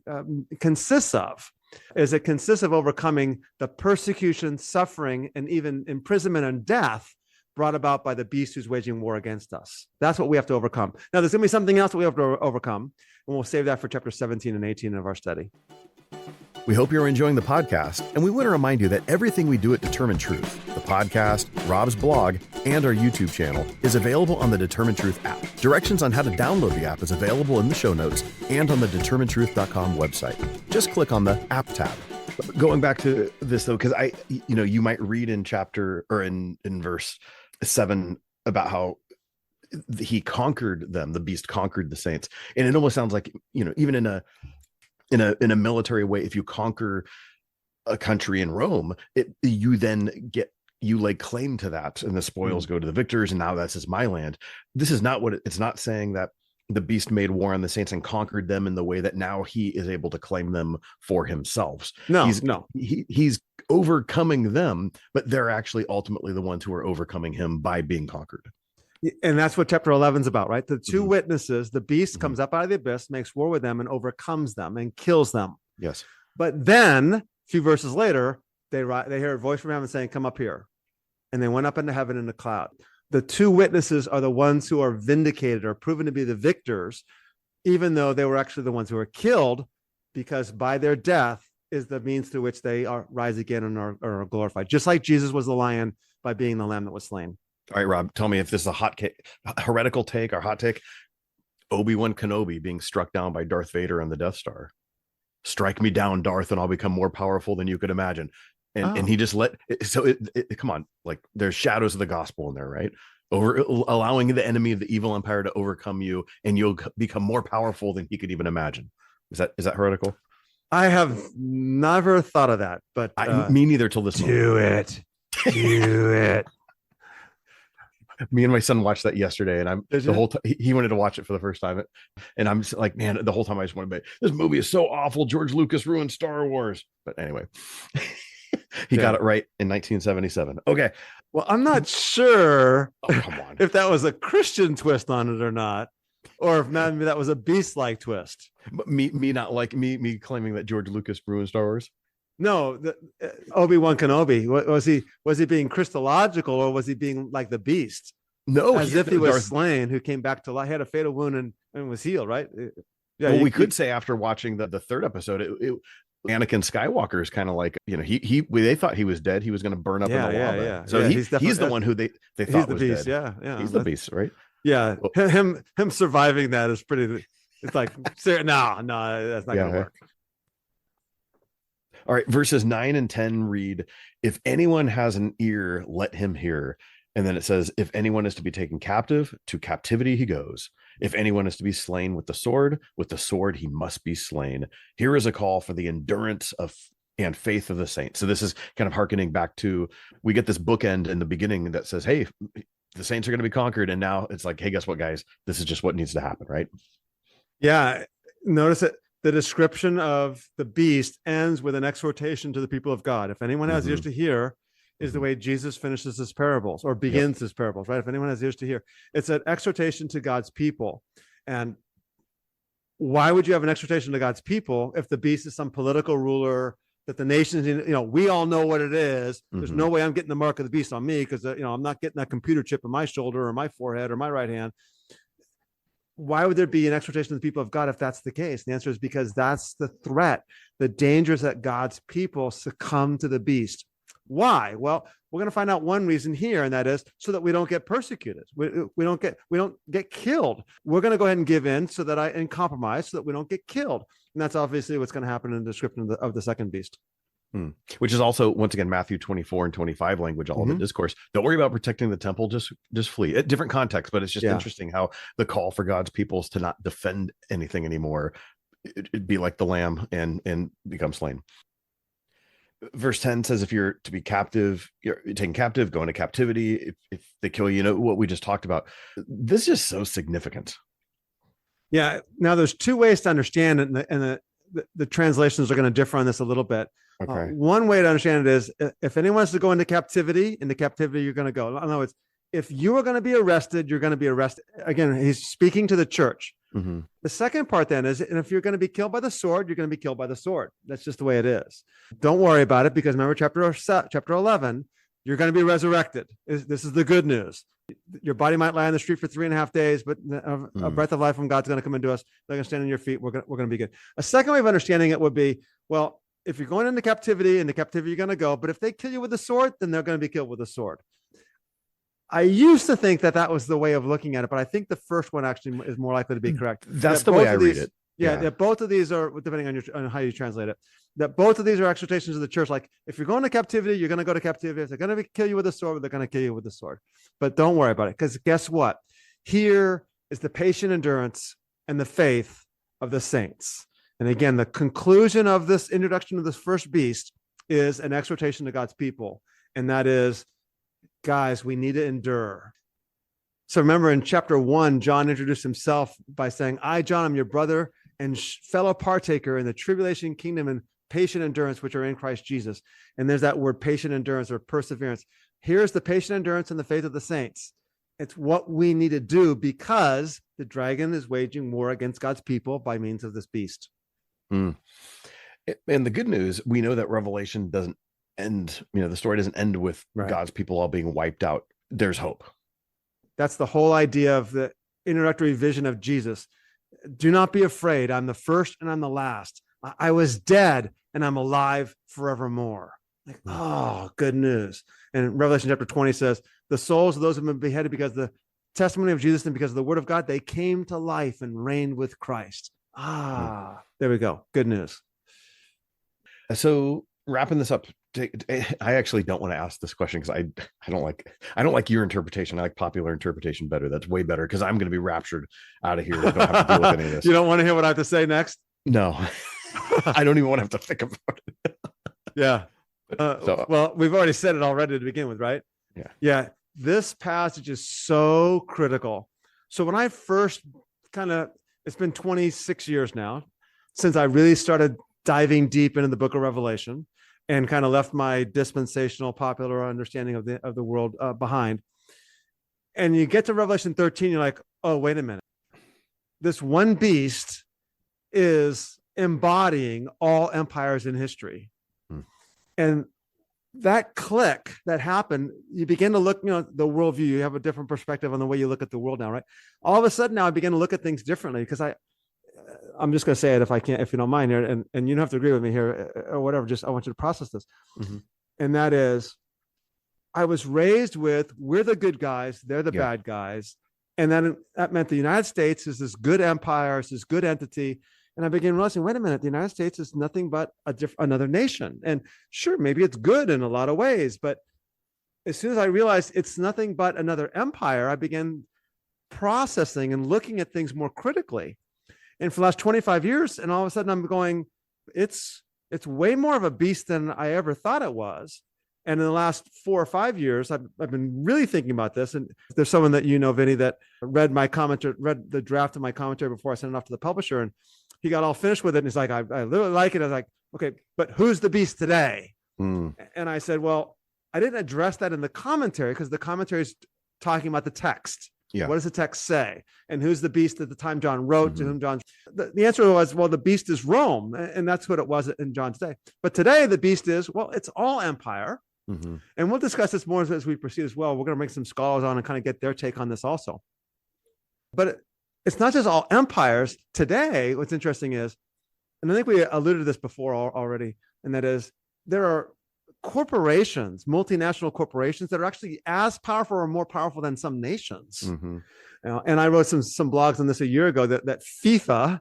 consists of is it consists of overcoming the persecution, suffering, and even imprisonment and death brought about by the beast who's waging war against us. That's what we have to overcome. Now, there's going to be something else that we have to overcome, and we'll save that for chapter 17 and 18 of our study. We hope you're enjoying the podcast, and we want to remind you that everything we do at Determine Truth, the podcast, Rob's blog, and our YouTube channel is available on the Determine Truth app. Directions on how to download the app is available in the show notes and on the determinetruth.com website. Just click on the app tab. Going back to this though, because you might read in chapter or in verse 7 about how he conquered them, the beast conquered the saints. And it almost sounds like, even in a military way, if you conquer a country in Rome, you then you lay claim to that, and the spoils go to the victors, and now this is my land. This is not it's not saying that the beast made war on the saints and conquered them in the way that now he is able to claim them for himself. He's overcoming them, but they're actually ultimately the ones who are overcoming him by being conquered. And that's what chapter 11 is about, right? The two witnesses, the beast comes up out of the abyss, makes war with them, and overcomes them and kills them. Yes. But then a few verses later, they hear a voice from heaven saying, come up here. And they went up into heaven in a cloud. The two witnesses are the ones who are vindicated or proven to be the victors, even though they were actually the ones who were killed, because by their death is the means through which they rise again and are glorified. Just like Jesus was the lion by being the lamb that was slain. All right, Rob, tell me if this is a heretical take or hot take. Obi-Wan Kenobi being struck down by Darth Vader on the Death Star. Strike me down, Darth, and I'll become more powerful than you could imagine. And he just come on, like there's shadows of the gospel in there, right? Allowing the enemy of the evil empire to overcome you, and you'll become more powerful than he could even imagine. Is that heretical? I have never thought of that, but me neither till this moment. Do it. Me and my son watched that yesterday, and whole time he wanted to watch it for the first time, and I'm like, man, the whole time I just wanted to be, this movie is so awful. George Lucas ruined Star Wars. But anyway, he got it right in 1977. Okay, well, I'm not sure come on. if that was a Christian twist on it or not, or if maybe that was a beast-like twist. But me not like me claiming that George Lucas ruined Star Wars. No, Obi-Wan Kenobi, was he being Christological, or was he being like the beast? No, as if he was slain, who came back to life, had a fatal wound and was healed, right? Yeah. Well, we could say after watching the third episode, Anakin Skywalker is kind of like, they thought he was dead. He was going to burn up in the lava. Yeah. So he's the one who they thought was beast, dead. Yeah. He's the beast, right? Yeah. Well, him surviving that is pretty. It's like, no, that's not going to work. All right, verses 9 and 10 read, if anyone has an ear, let him hear. And then it says, if anyone is to be taken captive, to captivity he goes. If anyone is to be slain with the sword he must be slain. Here is a call for the endurance of and faith of the saints. So this is kind of hearkening back to, we get this bookend in the beginning that says, hey, the saints are going to be conquered. And now it's like, hey, guess what, guys? This is just what needs to happen, right? Yeah. Notice it. The description of the beast ends with an exhortation to the people of God. If anyone has ears to hear, is the way Jesus finishes his parables or begins his parables, right? If anyone has ears to hear, it's an exhortation to God's people. And why would you have an exhortation to God's people if the beast is some political ruler that the nations, we all know what it is. There's no way I'm getting the mark of the beast on me because, I'm not getting that computer chip in my shoulder or my forehead or my right hand. Why would there be an exhortation to the people of God if that's the case? And the answer is because that's the threat. The danger is that God's people succumb to the beast. Why? Well, we're going to find out one reason here, and that is so that we don't get persecuted. We don't get killed. We're going to go ahead and give in and compromise so that we don't get killed. And that's obviously what's going to happen in the description of the second beast. Which is also, once again, Matthew 24 and 25 language, all of the discourse. Don't worry about protecting the temple, just flee. At different context, but it's just interesting how the call for God's people is to not defend anything anymore. It'd be like the lamb and become slain. Verse 10 says, if you're to be captive, you're taken captive, go into captivity. If they kill you, what we just talked about. This is so significant. Yeah. Now there's two ways to understand it, and the translations are going to differ on this a little bit. Okay. One way to understand it is, if anyone wants to go into captivity you're going to go. In other words, if you are going to be arrested, you're going to be arrested. Again, he's speaking to the church. Mm-hmm. The second part then is, and if you're going to be killed by the sword, you're going to be killed by the sword. That's just the way it is. Don't worry about it, because remember chapter 11, you're going to be resurrected. This is the good news. Your body might lie on the street for 3.5 days, but a breath of life from God's going to come into us. They're going to stand on your feet. We're going to be good. A second way of understanding it would be, well, if you're going into captivity you're going to go, but if they kill you with a sword, then they're going to be killed with a sword. I used to think that was the way of looking at it, but I think the first one actually is more likely to be correct. That's the way I read it. Yeah, that both of these are, depending on how you translate it, that both of these are exhortations of the church. Like, if you're going to captivity, you're going to go to captivity. If they're going to kill you with a sword, they're going to kill you with a sword. But don't worry about it, because guess what? Here is the patient endurance and the faith of the saints. And again, the conclusion of this introduction of this first beast is an exhortation to God's people. And that is, guys, we need to endure. So remember in chapter 1, John introduced himself by saying, I, John, am your brother and fellow partaker in the tribulation, kingdom, and patient endurance, which are in Christ Jesus. And there's that word patient endurance or perseverance. Here's the patient endurance and the faith of the saints. It's what we need to do because the dragon is waging war against God's people by means of this beast. And the good news, we know that Revelation doesn't end, the story doesn't end with God's people all being wiped out. There's hope. That's the whole idea of the introductory vision of Jesus. Do not be afraid. I'm the first and I'm the last. I was dead and I'm alive forevermore. Like, oh, good news. And Revelation chapter 20 says, the souls of those who have been beheaded because of the testimony of Jesus and because of the word of God, they came to life and reigned with Christ. There we go. Good news. So wrapping this up, I actually don't want to ask this question because I don't like your interpretation. I like popular interpretation better. That's way better because I'm going to be raptured out of here. I don't have to deal with any of this. You don't want to hear what I have to say next? No, I don't even want to have to think about it. Yeah. Well, we've already said it already to begin with, right? Yeah. Yeah. This passage is so critical. So when I first it's been 26 years now since I really started diving deep into the book of Revelation and kind of left my dispensational popular understanding of the world behind. And you get to Revelation 13, you're like, oh, wait a minute. This one beast is embodying all empires in history. And that click that happened, you begin to look, the worldview, you have a different perspective on the way you look at the world now, right? All of a sudden now I begin to look at things differently because I'm just going to say it if you don't mind here, and you don't have to agree with me here or whatever, just I want you to process this. Mm-hmm. And that is, I was raised with, we're the good guys, they're the bad guys. And then that meant the United States is this good empire, it's this good entity. And I began realizing, wait a minute, the United States is nothing but another nation. And sure, maybe it's good in a lot of ways, but as soon as I realized it's nothing but another empire, I began processing and looking at things more critically. And for the last 25 years, and all of a sudden I'm going, it's way more of a beast than I ever thought it was. And in the last 4 or 5 years, I've been really thinking about this. And there's someone that Vinnie, that read the draft of my commentary before I sent it off to the publisher. And he got all finished with it. And he's like, I literally like it. I was like, okay, but who's the beast today? And I said, well, I didn't address that in the commentary because the commentary is talking about the text. Yeah. What does the text say? And who's the beast at the time John wrote, to whom John... The answer was, well, the beast is Rome. And that's what it was in John's day. But today the beast is, well, it's all empire. Mm-hmm. And we'll discuss this more as we proceed as well. We're going to bring some scholars on and kind of get their take on this also. But it's not just all empires. Today, what's interesting is, and I think we alluded to this before already, and that is there are corporations, multinational corporations that are actually as powerful or more powerful than some nations. Mm-hmm. And I wrote some blogs on this a year ago that FIFA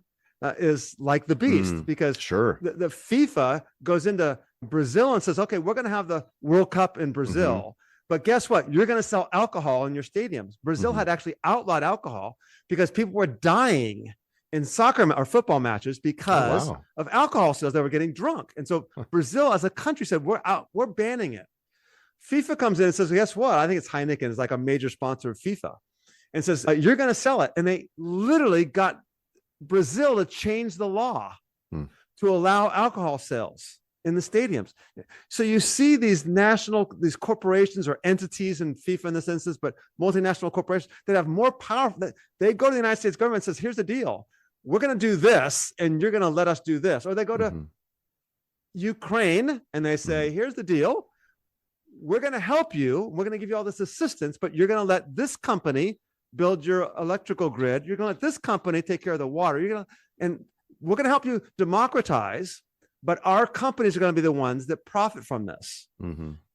is like the beast because the FIFA goes into Brazil and says, okay, we're going to have the World Cup in Brazil, but guess what? You're going to sell alcohol in your stadiums. Brazil had actually outlawed alcohol because people were dying in soccer or football matches because of alcohol sales. They were getting drunk. And so Brazil as a country said, we're banning it. FIFA comes in and says, guess what? I think it's Heineken is like a major sponsor of FIFA and says, you're going to sell it. And they literally got Brazil to change the law to allow alcohol sales. in the stadiums. So you see these corporations or entities, in FIFA in this instance, but multinational corporations that have more power. They go to the United States government and says, here's the deal. We're going to do this and you're going to let us do this. Or they go to Ukraine and they say, here's the deal. We're going to help you. We're going to give you all this assistance, but you're going to let this company build your electrical grid. You're going to let this company take care of the water. And we're going to help you democratize, but our companies are going to be the ones that profit from this.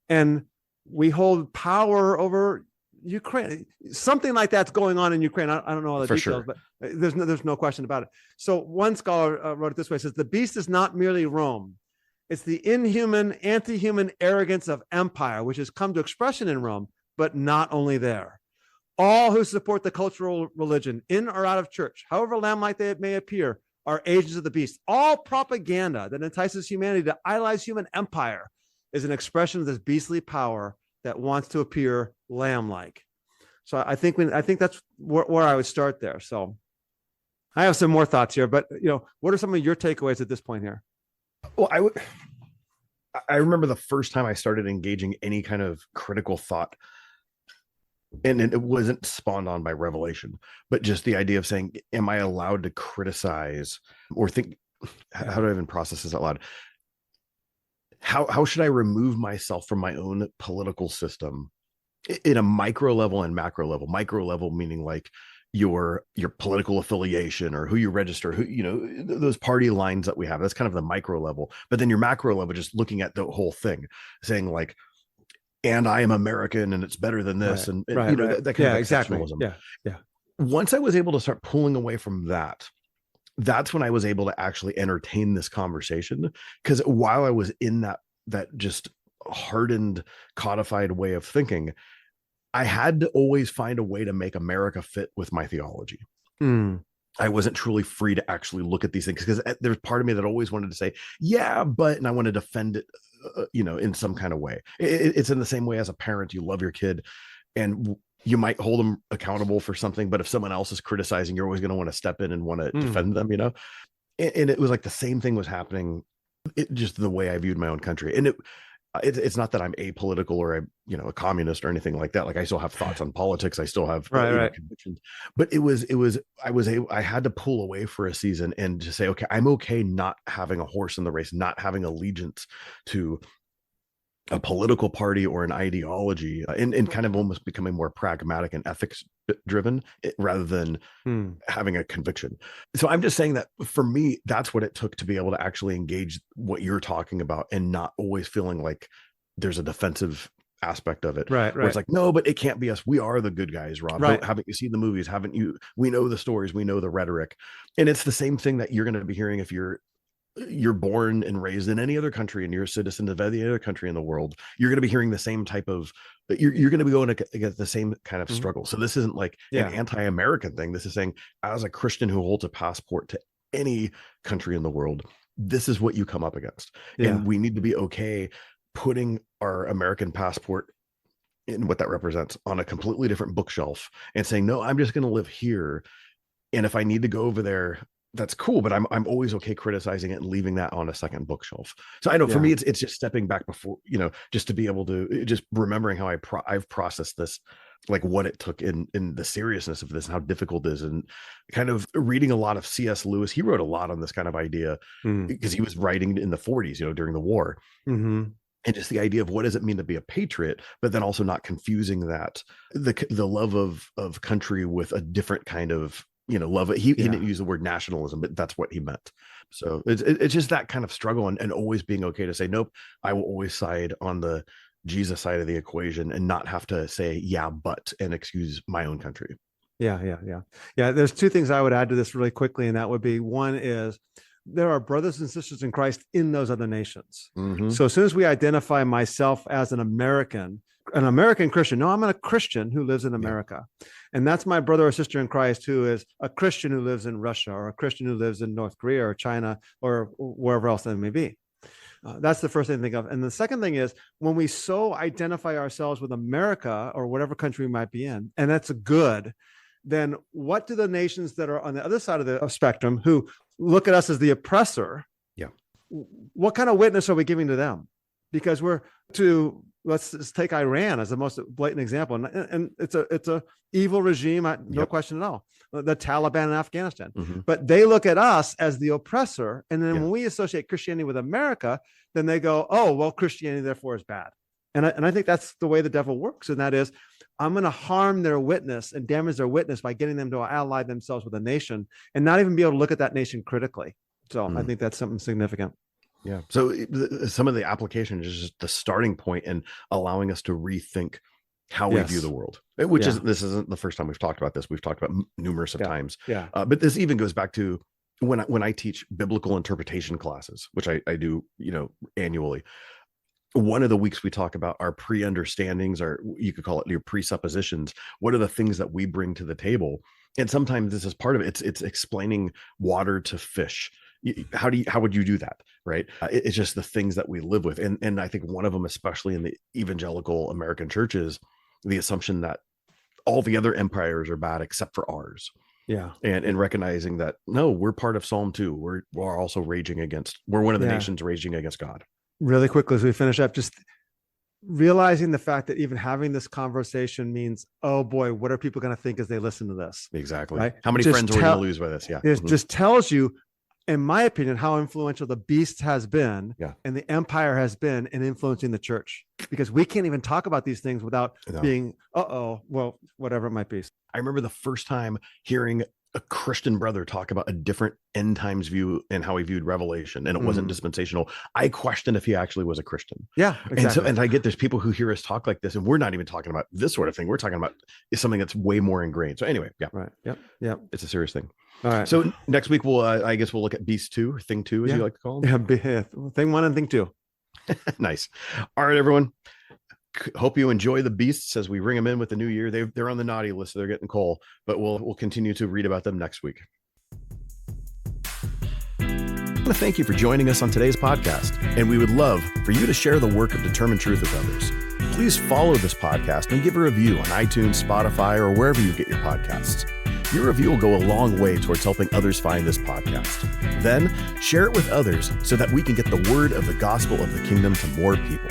And we hold power over Ukraine. Something like that's going on in Ukraine. I don't know all the details, but there's no question about it. So one scholar wrote it this way, says, the beast is not merely Rome. It's the inhuman, anti-human arrogance of empire, which has come to expression in Rome, but not only there. All who support the cultural religion, in or out of church, however lamb-like they may appear, are agents of the beast. All propaganda that entices humanity to idolize human empire is an expression of this beastly power that wants to appear lamb-like. So I think that's where I would start there. So I have some more thoughts here, but what are some of your takeaways at this point here? Well, I remember the first time I started engaging any kind of critical thought, and it wasn't spawned on by revelation, but just the idea of saying, am I allowed to criticize or think, how do I even process this out loud? How should I remove myself from my own political system in a micro level and macro level? Micro level meaning like your political affiliation or who you register, those party lines that we have. That's kind of the micro level. But then your macro level, just looking at the whole thing, saying like, and I am American and it's better than this. That kind of exceptionalism. Yeah. Once I was able to start pulling away from that, that's when I was able to actually entertain this conversation. Because while I was in that just hardened, codified way of thinking, I had to always find a way to make America fit with my theology. I wasn't truly free to actually look at these things because there's part of me that always wanted to say, yeah, but, and I want to defend it, in some kind of way. It's in the same way as a parent, you love your kid and you might hold them accountable for something, but if someone else is criticizing, you're always going to want to step in and want to defend them, and it was like the same thing was happening, just the way I viewed my own country. And it's not that I'm apolitical or I'm, a communist or anything like that. Like I still have thoughts on politics. I still have convictions, but I had to pull away for a season and just say, okay, I'm okay not having a horse in the race, not having allegiance to a political party or an ideology, and kind of almost becoming more pragmatic and ethics driven rather than having a conviction. So I'm just saying that for me, that's what it took to be able to actually engage what you're talking about and not always feeling like there's a defensive aspect of it. Where it's like, no, but it can't be us. We are the good guys, Rob. Haven't you seen the movies? Haven't you? We know the stories. We know the rhetoric. And it's the same thing that you're going to be hearing if you're born and raised in any other country and you're a citizen of any other country in the world. You're going to be hearing the same type of, you're going to be going against the same kind of struggle. So this isn't like an anti-American thing. This is saying, as a Christian who holds a passport to any country in the world, this is what you come up against. And we need to be okay putting our American passport in what that represents on a completely different bookshelf and saying, no, I'm just going to live here. And if I need to go over there, that's cool, but I'm always okay criticizing it and leaving that on a second bookshelf. So I know for me, it's just stepping back before, just to be able to just remembering how I've processed this, like what it took in the seriousness of this and how difficult it is, and kind of reading a lot of C.S. Lewis. He wrote a lot on this kind of idea because he was writing in the 40s, during the war. And just the idea of what does it mean to be a patriot, but then also not confusing that the love of country with a different kind of love it. He didn't use the word nationalism, but that's what he meant. So it's just that kind of struggle and always being okay to say, nope, I will always side on the Jesus side of the equation and not have to say, yeah, but, and excuse my own country. Yeah. There's two things I would add to this really quickly. And that would be, one is there are brothers and sisters in Christ in those other nations. So as soon as we identify myself as an American Christian, no, I'm a Christian who lives in America. And that's my brother or sister in Christ who is a Christian who lives in Russia, or a Christian who lives in North Korea or China or wherever else that may be. That's the first thing to think of. And the second thing is, when we so identify ourselves with America or whatever country we might be in, and that's a good, then what do the nations that are on the other side of the spectrum who look at us as the oppressor, what kind of witness are we giving to them? Because let's just take Iran as the most blatant example. And it's a evil regime, no question at all. The Taliban in Afghanistan. But they look at us as the oppressor. And then when we associate Christianity with America, then they go, oh, well, Christianity therefore is bad. And I think that's the way the devil works. And that is, I'm going to harm their witness and damage their witness by getting them to ally themselves with a nation and not even be able to look at that nation critically. So I think that's something significant. Yeah. So some of the application is just the starting point and allowing us to rethink how we view the world, which this isn't the first time we've talked about this. We've talked about numerous of times. Yeah. But this even goes back to when I teach biblical interpretation classes, which I do, annually. One of the weeks we talk about our pre-understandings, or you could call it your presuppositions. What are the things that we bring to the table? And sometimes this is part of it. It's explaining water to fish. How would you do that? Right. It's just the things that we live with. And I think one of them, especially in the evangelical American churches, the assumption that all the other empires are bad except for ours. Yeah. And recognizing that, no, we're part of Psalm 2. We're also we're one of the nations raging against God. Really quickly, as we finish up, just realizing the fact that even having this conversation means, oh boy, what are people going to think as they listen to this? Exactly. Right? How many friends are we going to lose by this? Yeah. It just tells you, in my opinion, how influential the beast has been and the empire has been in influencing the church, because we can't even talk about these things without being, well, whatever it might be. I remember the first time hearing a Christian brother talk about a different end times view and how he viewed Revelation, and it wasn't dispensational. I questioned if he actually was a Christian. Yeah, exactly. And I get there's people who hear us talk like this, and we're not even talking about this sort of thing. We're talking about something that's way more ingrained. So anyway, right. Yep. It's a serious thing. All right. So next week I guess we'll look at Beast 2, or Thing 2, as you like to call them. Yeah, Thing 1 and Thing 2. Nice. All right, everyone. Hope you enjoy the beasts as we ring them in with the new year. They're on the naughty list, so they're getting cold, but we'll continue to read about them next week. I want to thank you for joining us on today's podcast, and we would love for you to share the work of Determined Truth with others. Please follow this podcast and give a review on iTunes, Spotify, or wherever you get your podcasts. Your review will go a long way towards helping others find this podcast. Then share it with others so that we can get the word of the gospel of the kingdom to more people.